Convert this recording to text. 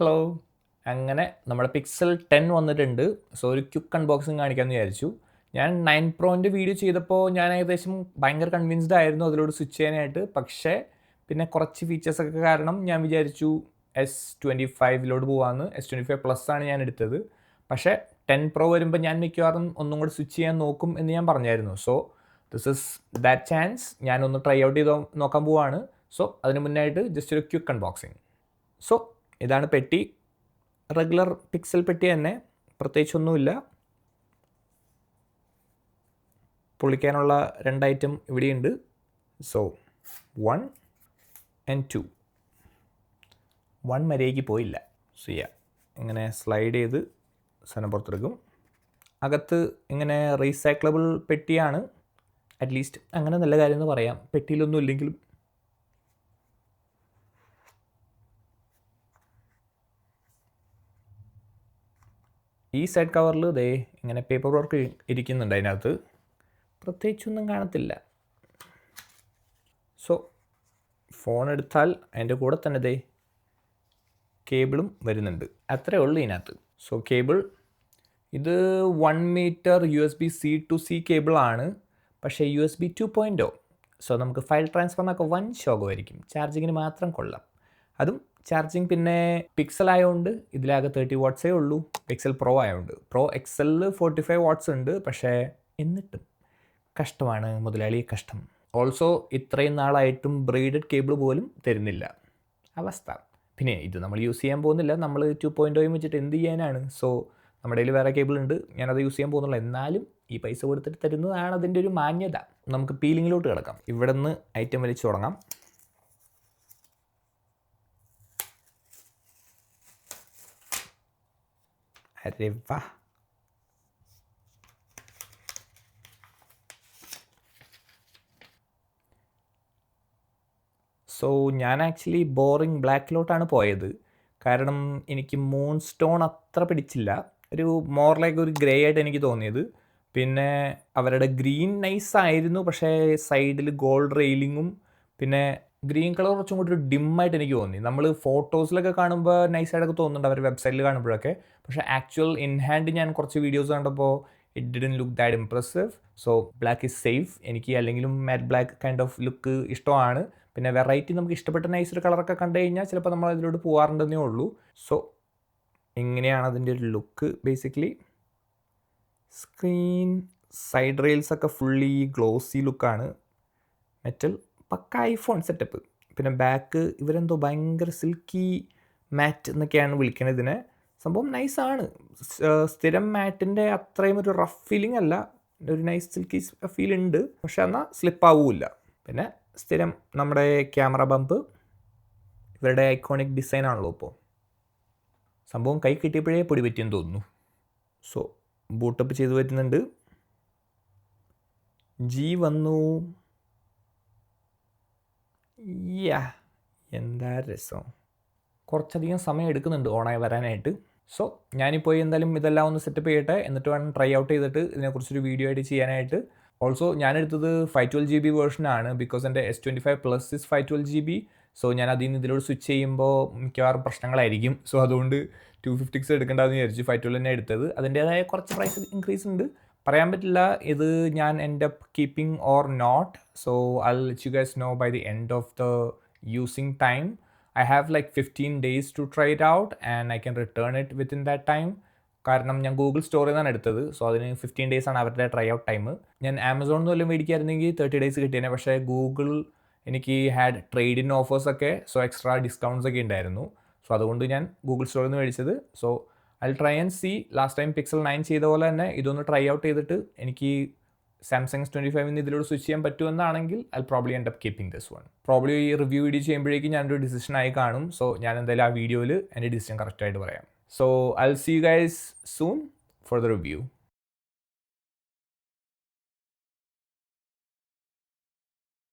Hello. അങ്ങനെ നമ്മുടെ pixel 10 വന്നിട്ടുണ്ട്. സോ ഒരു ക്വിക്ക് അൺബോക്സിങ് കാണിക്കാമെന്ന് വിചാരിച്ചു. ഞാൻ 9 പ്രോൻ്റെ വീഡിയോ ചെയ്തപ്പോൾ ഞാൻ ഏകദേശം ഭയങ്കര കൺവിൻസ്ഡ് ആയിരുന്നു അതിലോട്ട് സ്വിച്ച് ചെയ്യാനായിട്ട്. പക്ഷേ പിന്നെ കുറച്ച് ഫീച്ചേഴ്സൊക്കെ കാരണം ഞാൻ വിചാരിച്ചു S25 പോകാമെന്ന്. S25+ ആണ് ഞാൻ എടുത്തത്. പക്ഷേ 10 പ്രോ വരുമ്പോൾ ഞാൻ മിക്കവാറും ഒന്നും കൂടെ സ്വിച്ച് ചെയ്യാൻ നോക്കും എന്ന് ഞാൻ പറഞ്ഞായിരുന്നു. So this is that chance. ഞാനൊന്ന് ട്രൈ ഔട്ട് ചെയ്ത് നോക്കാൻ പോവാണ്. സോ അതിന് മുന്നായിട്ട് ജസ്റ്റ് ഒരു ക്വിക്ക് അൺബോക്സിങ്. സോ ഇതാണ് പെട്ടി. റെഗുലർ പിക്സൽ പെട്ടി തന്നെ, പ്രത്യേകിച്ചൊന്നുമില്ല. പൊളിക്കാനുള്ള 2 ഐറ്റം ഇവിടെയുണ്ട്. So 1 and 2. 1 മര്യാദയ്ക്ക് പോയില്ല. സോ ഇങ്ങനെ സ്ലൈഡ് ചെയ്ത് സാധനം പുറത്തെടുക്കും. അകത്ത് ഇങ്ങനെ റീസൈക്ലബിൾ പെട്ടിയാണ്. അറ്റ്ലീസ്റ്റ് അങ്ങനെ നല്ല കാര്യം എന്ന് പറയാം. പെട്ടിയിലൊന്നും ഇല്ലെങ്കിലും ഈ സൈഡ് കവറിൽ ദേ ഇങ്ങനെ പേപ്പർ വർക്ക് ഇരിക്കുന്നുണ്ട്. അതിനകത്ത് പ്രത്യേകിച്ചൊന്നും കാണത്തില്ല. സോ ഫോൺ എടുത്താൽ അതിൻ്റെ കൂടെ തന്നെ ദേ കേബിളും വരുന്നുണ്ട്. അത്രേ ഉള്ളൂ ഇതിനകത്ത്. സോ കേബിൾ ഇത് 1 മീറ്റർ USB-C to C കേബിളാണ്. പക്ഷേ USB 2.0. സോ നമുക്ക് ഫയൽ ട്രാൻസ്ഫറിനൊക്കെ വൻ ശോകമായിരിക്കും. ചാർജിങ്ങിന് മാത്രം കൊള്ളാം. അതും ചാർജിങ് പിന്നെ പിക്സൽ ആയതുകൊണ്ട് ഇതിലാകെ 30 വാട്ട്സേ ഉള്ളൂ. പിക്സൽ പ്രോ ആയതുകൊണ്ട്. പ്രോ എക്സലിൽ 45 വാട്ട്സ് ഉണ്ട്. പക്ഷേ എന്നിട്ടും കഷ്ടമാണ് മുതലാളി, കഷ്ടം. ഓൾസോ ഇത്രയും നാളായിട്ടും ബ്രീഡഡ് കേബിൾ പോലും തരുന്നില്ല അവസ്ഥ. പിന്നെ ഇത് നമ്മൾ യൂസ് ചെയ്യാൻ പോകുന്നില്ല. നമ്മൾ 2.0 വെച്ചിട്ട് എന്ത് ചെയ്യാനാണ്? സോ നമ്മുടെ കയ്യിൽ വേറെ കേബിൾ ഉണ്ട്, ഞാനത് യൂസ് ചെയ്യാൻ പോകുന്നില്ല. എന്നാലും ഈ പൈസ കൊടുത്തിട്ട് തരുന്നതാണ് അതിൻ്റെ ഒരു മാന്യത. നമുക്ക് പീലിങ്ങിലോട്ട് കിടക്കാം. ഇവിടെ നിന്ന് ഐറ്റം വലിച്ചു തുടങ്ങാം. അരെ വാ. സോ ഞാൻ ആക്ച്വലി ബോറിംഗ് ബ്ലാക്കിലോട്ടാണ് പോയത്. കാരണം എനിക്ക് മൂൺ സ്റ്റോൺ അത്ര പിടിച്ചില്ല. ഒരു മോർ ലൈക്ക് ഒരു ഗ്രേ ആയിട്ട് എനിക്ക് തോന്നിയത്. പിന്നെ അവരുടെ ഗ്രീൻ നൈസ് ആയിരുന്നു. പക്ഷേ സൈഡിൽ ഗോൾഡ് റെയിലിങ്ങും പിന്നെ ഗ്രീൻ കളർ കുറച്ചും കൂടി ഒരു ഡിമ്മായിട്ട് എനിക്ക് തോന്നി. നമ്മൾ ഫോട്ടോസിലൊക്കെ കാണുമ്പോൾ നൈസായിട്ടൊക്കെ തോന്നുന്നുണ്ട് അവർ വെബ്സൈറ്റിൽ കാണുമ്പോഴൊക്കെ. പക്ഷേ ആക്ച്വൽ ഇൻ ഹാൻഡ് ഞാൻ കുറച്ച് വീഡിയോസ് കണ്ടപ്പോൾ it didn't look that impressive. So black is safe. എനിക്ക് അല്ലെങ്കിലും മാറ്റ് ബ്ലാക്ക് കൈൻഡ് ഓഫ് ലുക്ക് ഇഷ്ടമാണ്. പിന്നെ വെറൈറ്റി നമുക്ക് ഇഷ്ടപ്പെട്ട നൈസൊരു കളറൊക്കെ കണ്ടു കഴിഞ്ഞാൽ ചിലപ്പോൾ നമ്മൾ അതിലോട്ട് പോകാറുണ്ടെന്നേ ഉള്ളൂ. സോ ഇങ്ങനെയാണ് അതിൻ്റെ ഒരു ലുക്ക് ബേസിക്കലി. സ്ക്രീൻ സൈഡ് റെയിൽസൊക്കെ ഫുള്ളി ഗ്ലോസി ലുക്കാണ്. മെറ്റൽ പക്ക ഐഫോൺ സെറ്റപ്പ്. പിന്നെ ബാക്ക് ഇവരെന്തോ ഭയങ്കര സിൽക്കി മാറ്റ് എന്നൊക്കെയാണ് വിളിക്കുന്നത് ഇതിനെ. സംഭവം നൈസാണ്. സ്ഥിരം മാറ്റിൻ്റെ അത്രയും ഒരു റഫ് ഫീലിംഗ് അല്ല, ഒരു നൈസ് സിൽക്കി ഫീൽ ഉണ്ട്. പക്ഷെ എന്നാൽ സ്ലിപ്പാവില്ല. പിന്നെ സ്ഥിരം നമ്മുടെ ക്യാമറ ബമ്പ്, ഇവരുടെ ഐക്കോണിക് ഡിസൈൻ ആണല്ലോ ഇപ്പോൾ. സംഭവം കൈ കിട്ടിയപ്പോഴേ പൊടി പറ്റിയെന്ന് തോന്നുന്നു. സോ ബൂട്ടപ്പ് ചെയ്ത് വരുന്നുണ്ട്. ജി വന്നു. എന്താ രസം. കുറച്ചധികം സമയം എടുക്കുന്നുണ്ട് ഓണായി വരാനായിട്ട്. സോ ഞാനിപ്പോൾ എന്തായാലും ഇതെല്ലാം ഒന്ന് സെറ്റപ്പ് ചെയ്യട്ടെ. എന്നിട്ട് വേണം ട്രൈ ഔട്ട് ചെയ്തിട്ട് ഇതിനെക്കുറിച്ചൊരു വീഡിയോ ആയിട്ട് ചെയ്യാനായിട്ട്. Also ഞാനെടുത്തത് 512GB വേർഷനാണ്. ബിക്കോസ് എൻ്റെ S25+ ഇസ് 512GB. സോ ഞാൻ അതിൽ നിന്ന് ഇതിലോട്ട് സ്വിച്ച് ചെയ്യുമ്പോൾ മിക്കവാറും പ്രശ്നങ്ങളായിരിക്കും. സോ അതുകൊണ്ട് 256 എടുക്കേണ്ടതെന്ന് വിചാരിച്ചു. 512 തന്നെ എടുത്തത്. അതിൻ്റേതായ കുറച്ച് പ്രൈസ് ഇൻക്രീസ് ഉണ്ട്. പറയാൻ പറ്റില്ല ഇത് ഞാൻ എൻ്റെ keeping or not. So I will let you guys know by the end of the using time. I have like 15 days to try it out and I can return it within that time. കാരണം ഞാൻ Google സ്റ്റോറിൽ നിന്നാണ് എടുത്തത്. So അതിന് 15 days ആണ് അവരുടെ try out time. ഞാൻ ആമസോണിൽ നിന്ന് വല്ലതും മേടിക്കായിരുന്നെങ്കിൽ 30 days കിട്ടിയേനെ. പക്ഷേ ഗൂഗിൾ എനിക്ക് ഹാഡ് ട്രേഡ് ഇൻ ഓഫേഴ്സൊക്കെ, സോ എക്സ്ട്രാ ഡിസ്കൗണ്ട്സ് ഒക്കെ ഉണ്ടായിരുന്നു. സോ അതുകൊണ്ട് ഞാൻ ഗൂഗിൾ സ്റ്റോറിൽ നിന്ന് മേടിച്ചത്. So I try and see. Last time Pixel 9 ചെയ്ത പോലെ തന്നെ ഇതൊന്ന് ട്രൈ ഔട്ട് ചെയ്തിട്ട് എനിക്ക് സാംസങ് S25 ഇതിലൂടെ സ്വിച്ച് ചെയ്യാൻ പറ്റുമെന്നാണെങ്കിൽ I probably end up keeping this one. Probably ഈ റിവ്യൂ വീഡിയോ ചെയ്യുമ്പോഴേക്കും ഞാനൊരു ഡിസിഷൻ ആയി കാണും. സോ ഞാൻ എന്തായാലും ആ വീഡിയോയിൽ എൻ്റെ ഡിസിഷൻ കറക്റ്റായിട്ട് പറയാം. So I will see you guys soon for the review.